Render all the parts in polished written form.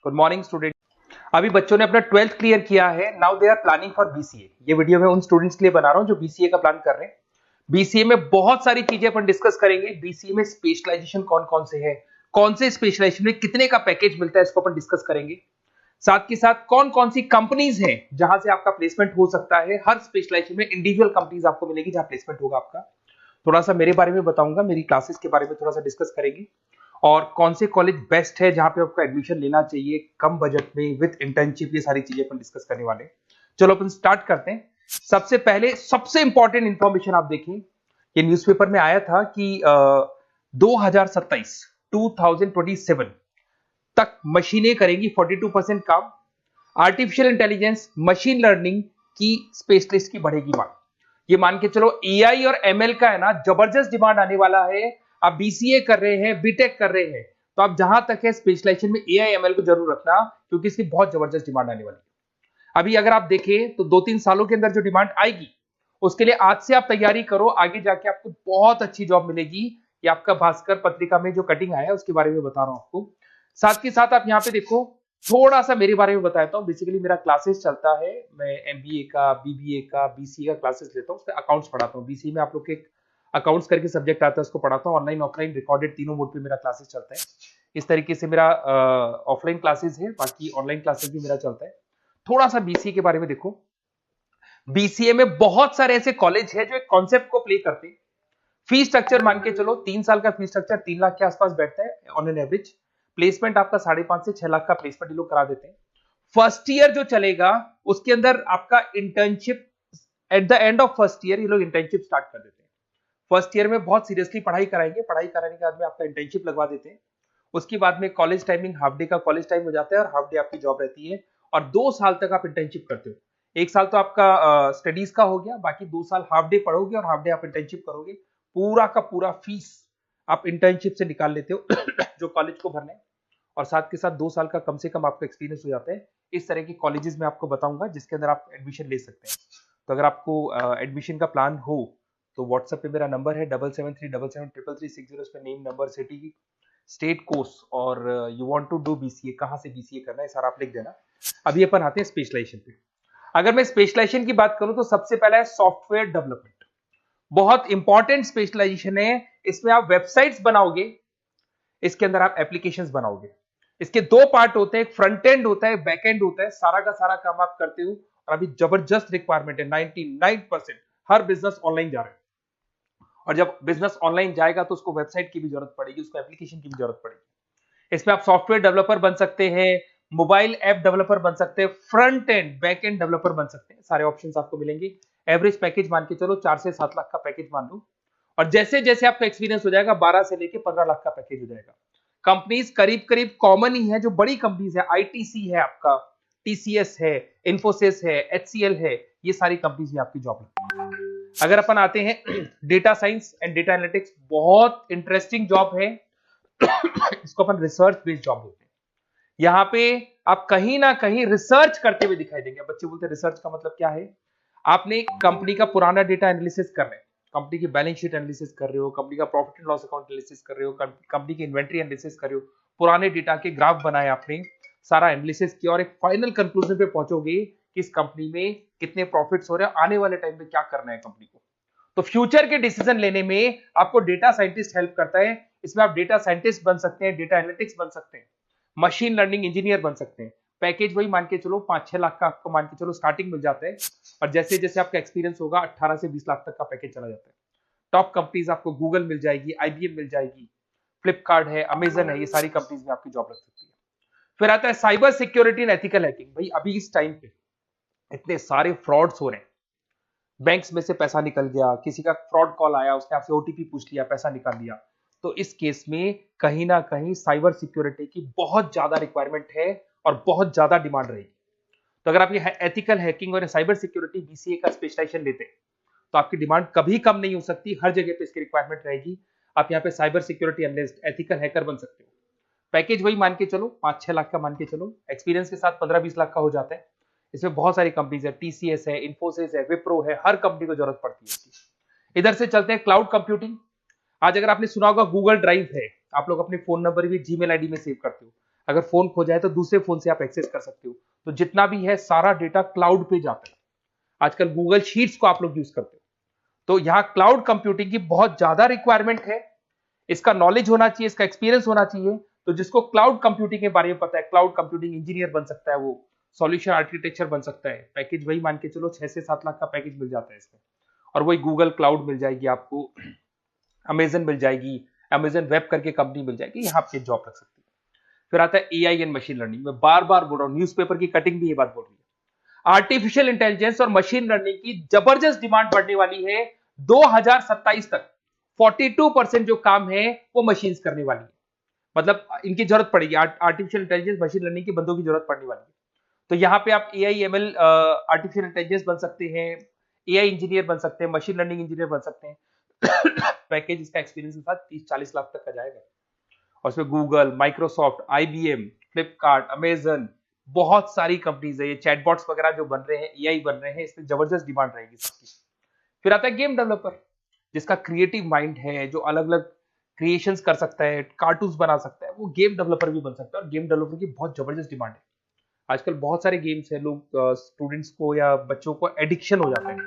Good morning student. अभी बच्चों ने अपना 12th क्लियर किया है। Now they are planning for BCA. ये वीडियो मैं उन स्टूडेंट्स के लिए बना रहा हूं जो बीसीए का प्लान कर रहे हैं। बीसीए में बहुत सारी चीजें अपन डिस्कस करेंगे। बीसीए में स्पेशलाइजेशन कौन कौन से है, कौन से स्पेशलाइजेशन में कितने का पैकेज मिलता है, इसको अपन डिस्कस करेंगे। साथ के साथ कौन कौन सी कंपनीज हैं जहां से आपका प्लेसमेंट हो सकता है। हर स्पेशलाइजेशन में इंडिविजुअल कंपनीज आपको मिलेगी जहां प्लेसमेंट होगा आपका। थोड़ा सा मेरे बारे में बताऊंगा, मेरी क्लासेस के बारे में थोड़ा सा डिस्कस करेंगे और कौन से कॉलेज बेस्ट है जहां पे आपको एडमिशन लेना चाहिए कम बजट में विद इंटर्नशिप। ये सारी चीजें अपन डिस्कस करने वाले हैं। चलो अपन स्टार्ट करते हैं। सबसे पहले सबसे इंपॉर्टेंट इंफॉर्मेशन आप देखें, ये न्यूज़पेपर में आया था कि 2027 तक मशीनें करेंगी 42% काम। आर्टिफिशियल इंटेलिजेंस, मशीन लर्निंग की स्पेशलिस्ट की बढ़ेगी मांग। ये मान के चलो एआई और एमएल का है ना जबरदस्त डिमांड आने वाला है। आप बीसीए कर रहे हैं, बीटेक कर रहे हैं, तो आप जहां तक है स्पेशलाइजेशन में एआई एमएल को जरूर रखना, क्योंकि इसकी बहुत जबरदस्त डिमांड आने वाली है। अभी अगर आप देखें तो 2-3 सालों के अंदर जो डिमांड आएगी उसके लिए आज से आप तैयारी करो, आगे जाके आपको बहुत अच्छी जॉब मिलेगी। ये आपका भास्कर पत्रिका में जो कटिंग आया है उसके बारे में बता रहा हूं आपको। साथ के साथ आप यहाँ पे देखो, थोड़ा सा मेरे बारे में बताता हूँ। बेसिकली मेरा क्लासेस चलता है, मैं एमबीए का, बीबीए का, बीसीए का क्लासेस लेता हूँ, उसमें अकाउंट्स पढ़ाता हूँ। बीसीए में आप लोग के अकाउंट्स करके सब्जेक्ट आता है, उसको पढ़ाता हूँ। ऑनलाइन ऑफलाइन रिकॉर्डेड तीनों मोड पे मेरा क्लासेस चलता है। इस तरीके से मेरा ऑफलाइन क्लासेस है, बाकी ऑनलाइन क्लासेस भी मेरा चलता है। थोड़ा सा बीसीए के बारे में देखो। बीसीए में बहुत सारे ऐसे कॉलेज है जो एक कॉन्सेप्ट को प्ले करते हैं। फीस स्ट्रक्चर मान के चलो 3 साल का फीस स्ट्रक्चर 3 लाख के आसपास बैठता है ऑन एन एवरेज। प्लेसमेंट आपका 5.5 से 6 लाख का प्लेसमेंट ये लोग करा देते हैं। फर्स्ट ईयर जो चलेगा उसके अंदर आपका internship, at the end of first year ये लोग इंटर्नशिप स्टार्ट कर देते हैं। फर्स्ट ईयर में बहुत सीरियसली पढ़ाई कराएंगे, पढ़ाई कराने के बाद में आपका इंटर्नशिप लगवा देते हैं। उसके बाद में कॉलेज टाइमिंग हाफ डे का कॉलेज टाइम हो जाता है और हाफ डे आपकी जॉब रहती है। और 2 साल तक आप इंटर्नशिप करते हो। 1 साल तो आपका स्टडीज का हो गया, बाकी 2 साल हाफ डे पढ़ोगे और हाफ डे आप इंटर्नशिप करोगे। पूरा का पूरा फीस आप इंटर्नशिप से निकाल लेते हो जो कॉलेज को भरना है। और साथ के साथ 2 साल का कम से कम आपका एक्सपीरियंस हो जाता है। इस तरह के कॉलेजेस में आपको बताऊंगा जिसके अंदर आप एडमिशन ले सकते हैं। तो अगर आपको एडमिशन का प्लान हो तो व्हाट्सएप पे मेरा नंबर है 7737733360। इस पे name, number, city, state, course और you want to do BCA, कहां से बीसीए करना है सारा आप लिख देना। अभी अपन आते हैं स्पेशलाइजेशन पे। अगर मैं स्पेशलाइजेशन की बात करूं तो सबसे पहला है सॉफ्टवेयर डेवलपमेंट। बहुत इंपॉर्टेंट स्पेशलाइजेशन है। इसमें आप वेबसाइट्स बनाओगे, इसके अंदर आप एप्लीकेशंस बनाओगे। इसके 2 पार्ट होते हैं, एक फ्रंट एंड होता है, बैक एंड होता है। सारा का सारा काम आप करते हो और अभी जबरदस्त रिक्वायरमेंट है। 99% हर बिजनेस ऑनलाइन जा रहा है और जब बिजनेस ऑनलाइन जाएगा तो उसको वेबसाइट की भी जरूरत पड़ेगी, उसको एप्लीकेशन की भी जरूरत पड़ेगी। इसमें आप सॉफ्टवेयर डेवलपर बन सकते हैं, मोबाइल ऐप डेवलपर बन सकते हैं, front end back end developer बन सकते हैं। सारे ऑप्शंस आपको मिलेंगे। एवरेज पैकेज मान के चलो 4 से 7 लाख का पैकेज मान लो। और जैसे जैसे आपका एक्सपीरियंस हो जाएगा 12 से लेके 15 लाख का पैकेज हो जाएगा। कंपनीज करीब करीब कॉमन ही है, जो बड़ी कंपनीज है, आईटीसी है आपका, टीसीएस है, इन्फोसिस है, एचसीएल है, ये सारी कंपनीज में आपकी जॉब लगती है। अगर अपन आते हैं data science and data analytics, बहुत इंटरेस्टिंग जॉब है। इसको अपन रिसर्च बेस्ड जॉब बोलते हैं। यहाँ पे आप कहीं ना कहीं रिसर्च करते हुए दिखाई देंगे। बच्चे बोलते हैं रिसर्च का मतलब क्या है। आपने कंपनी का पुराना डेटा एनालिसिस कर रहे हैं, कंपनी की बैलेंस शीट एनालिसिस कर रहे हो, कंपनी का profit and loss account analysis कर रहे हो, कंपनी की इन्वेंट्री एनालिसिस कर रहे हो, पुराने डेटा के ग्राफ बनाए आपने, सारा एनालिसिस किया और एक फाइनल कंक्लूजन पे पहुंचोगे कि इस कंपनी में कितने प्रॉफिट्स हो रहे हैं, आने वाले टाइम पे क्या करना है कंपनी को। तो फ्यूचर के डिसीजन लेने में आपको डेटा साइंटिस्ट हेल्प करता है। इसमें आप डेटा साइंटिस्ट बन सकते हैं, डेटा एनालिटिक्स बन सकते हैं, मशीन लर्निंग इंजीनियर बन सकते हैं। पैकेज वही मान के चलो 5-6 लाख का आपको मान के चलो स्टार्टिंग मिल जाता है। और जैसे जैसे आपका एक्सपीरियंस होगा 18 से 20 लाख तक का पैकेज चला जाता है। टॉप कंपनीज आपको गूगल मिल जाएगी, आईबीएम मिल जाएगी, फ्लिपकार्ट है, अमेजन है, ये सारी कंपनीज में आपकी जॉब लग सकती है। फिर आता है cyber security and ethical hacking. भाई अभी इस टाइम पे इतने सारे फ्रॉड्स हो रहे हैं। बैंक्स में से पैसा निकल गया, किसी का फ्रॉड कॉल आया, उसने आपसे ओटीपी पूछ लिया, पैसा निकाल लिया। तो इस केस में कहीं ना कहीं साइबर सिक्योरिटी की बहुत ज्यादा रिक्वायरमेंट है और बहुत ज्यादा डिमांड रहेगी। तो अगर आप ये एथिकल हैकिंग और साइबर सिक्योरिटी बीसीए का स्पेशलाइजेशन लेते हैं तो आपकी डिमांड कभी कम नहीं हो सकती, हर जगह पे इसकी रिक्वायरमेंट रहेगी। आप यहाँ पे cyber security analyst, ethical hacker बन सकते हो। पैकेज वही मान के चलो 5-6 लाख का मान के चलो, एक्सपीरियंस के साथ 15-20 लाख का हो जाता है। इसमें बहुत सारी कंपनीज है, टीसीएस है, इन्फोसिस है, विप्रो है, हर कंपनी को जरूरत पड़ती है इसकी। इधर से चलते हैं क्लाउड कंप्यूटिंग। आज अगर आपने सुना होगा गूगल ड्राइव है, आप लोग अपने फोन नंबर भी जीमेल आईडी में सेव करते हो। अगर फोन खो जाए तो दूसरे फोन से आप एक्सेस कर सकते हो। तो जितना भी है सारा डेटा क्लाउड पे जाता है। आजकल गूगल शीट्स को आप लोग यूज करते हो, तो यहाँ क्लाउड कंप्यूटिंग की बहुत ज्यादा रिक्वायरमेंट है। इसका नॉलेज होना चाहिए, इसका एक्सपीरियंस होना चाहिए। तो जिसको क्लाउड कंप्यूटिंग के बारे में पता है, क्लाउड कंप्यूटिंग इंजीनियर बन सकता है, वो सॉल्यूशन आर्किटेक्चर बन सकता है। पैकेज वही मान के चलो 6 से 7 लाख का पैकेज मिल जाता है इसमें, और वही गूगल क्लाउड मिल जाएगी आपको, अमेजन मिल जाएगी, अमेजन वेब करके कंपनी मिल जाएगी, यहाँ पे जॉब लग सकती है। फिर आता है एआई एंड मशीन लर्निंग। मैं बार बार बोल रहा हूँ, न्यूज़पेपर की कटिंग भी ये बात बोल रही है। आर्टिफिशियल इंटेलिजेंस और मशीन लर्निंग की जबरदस्त डिमांड बढ़ने वाली है 2027 तक। 42% जो काम है वो मशीन्स करने वाली है, मतलब इनकी जरूरत पड़ेगी। आर्टिफिशियल इंटेलिजेंस मशीन लर्निंग के बंदों की जरूरत पड़ने वाली है। तो यहाँ पे आप एआई एमएल आर्टिफिशियल इंटेलिजेंस बन सकते हैं, एआई इंजीनियर बन सकते हैं, मशीन लर्निंग इंजीनियर बन सकते हैं। पैकेज इसका एक्सपीरियंस के साथ 30-40 लाख तक का जाएगा। और उसमें Google, Microsoft, IBM, Flipkart, Amazon, बहुत सारी कंपनीज है। ये चैटबॉट्स वगैरह जो बन रहे हैं, एआई बन रहे हैं, इसमें जबरदस्त डिमांड रहेगी सबकी। फिर आता है गेम डेवलपर, जिसका क्रिएटिव माइंड है, जो अलग अलग क्रिएशंस कर सकता है, कार्टून्स बना सकता है, वो गेम डेवलपर भी बन सकता है। और गेम डेवलपर की बहुत जबरदस्त डिमांड है। आजकल बहुत सारे गेम्स है, लोग स्टूडेंट्स को या बच्चों को एडिक्शन हो जाता है,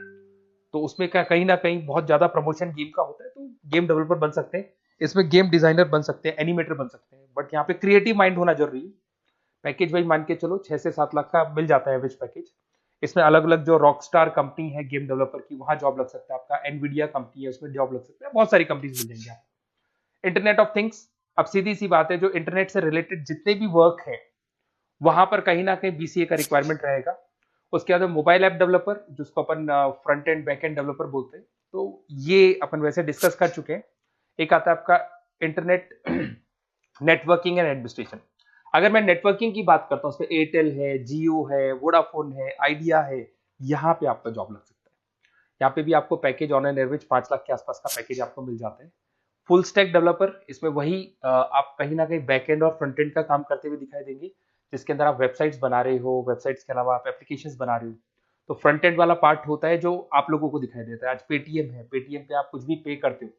तो उसमें कहीं ना कहीं बहुत ज्यादा प्रमोशन गेम का होता है। तो गेम डेवलपर बन सकते हैं, इसमें गेम डिजाइनर बन सकते हैं, एनिमेटर बन सकते हैं, बट यहाँ पे क्रिएटिव माइंड होना जरूरी है। पैकेज वही मान के चलो 6 से 7 लाख का मिल जाता है एवरेज पैकेज। इसमें अलग अलग जो रॉकस्टार कंपनी है गेम डेवलपर की, वहां जॉब लग सकता है आपका। एनवीडिया कंपनी है, उसमें जॉब लग सकता है। बहुत सारी कंपनीज मिल जाएंगी आपको। इंटरनेट ऑफ थिंग्स, अब सीधी सी बात है, जो इंटरनेट से रिलेटेड जितने भी वर्क है वहां पर कहीं ना कहीं बीसीए का रिक्वायरमेंट रहेगा। उसके बाद मोबाइल ऐप डेवलपर, जिसको अपन front end back end developer बोलते हैं, तो ये अपन वैसे डिस्कस कर चुके हैं। एक आता है आपका इंटरनेट नेटवर्किंग एंड एडमिनिस्ट्रेशन। अगर मैं नेटवर्किंग की बात करता हूँ, उसमें एयरटेल है, जियो है, वोडाफोन है, आइडिया है, यहाँ पे आपका जॉब लग सकता है। यहाँ पे भी आपको package on an average 5 lakh के आसपास का पैकेज आपको मिल जाता है। फुल स्टैक डेवलपर, इसमें वही आप कहीं ना कहीं बैक एंड और फ्रंट एंड का काम करते हुए दिखाई देंगे, जिसके अंदर आप वेबसाइट्स बना रहे हो, वेबसाइट्स के अलावा आप एप्लीकेशंस बना रहे हो। तो फ्रंट एंड वाला पार्ट होता है जो आप लोगों को दिखाई देता है। आज पेटीएम है, पेटीएम पे आप कुछ भी पे करते हो,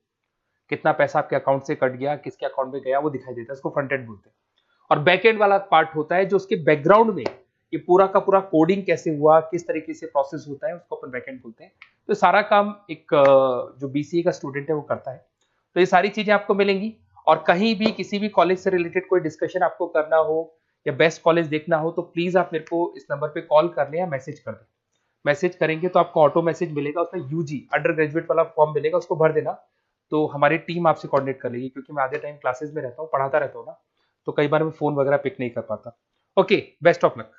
कितना पैसा आपके अकाउंट से कट गया, किसके अकाउंट में गया, वो दिखाई देता है, उसको फ्रंट एंड बोलते हैं। और बैक एंड वाला पार्ट होता है जो उसके बैकग्राउंड में ये पूरा का पूरा कोडिंग कैसे हुआ, किस तरीके से प्रोसेस होता है, उसको अपन बैक एंड बोलते हैं। तो सारा काम एक जो बीसीए का स्टूडेंट है वो करता है। तो ये सारी चीजें आपको मिलेंगी। और कहीं भी किसी भी कॉलेज से रिलेटेड कोई डिस्कशन आपको करना हो या बेस्ट कॉलेज देखना हो, तो प्लीज आप मेरे को इस नंबर पे कॉल कर लें या मैसेज कर दें। मैसेज करेंगे तो आपको ऑटो मैसेज मिलेगा, उसमें यूजी अंडर ग्रेजुएट वाला फॉर्म मिलेगा, उसको भर देना। तो हमारी टीम आपसे कोऑर्डिनेट कर लेगी, क्योंकि मैं आधे टाइम क्लासेस में रहता हूँ, पढ़ाता रहता हूँ ना, तो कई बार मैं फोन वगैरह पिक नहीं कर पाता। Okay, best of luck.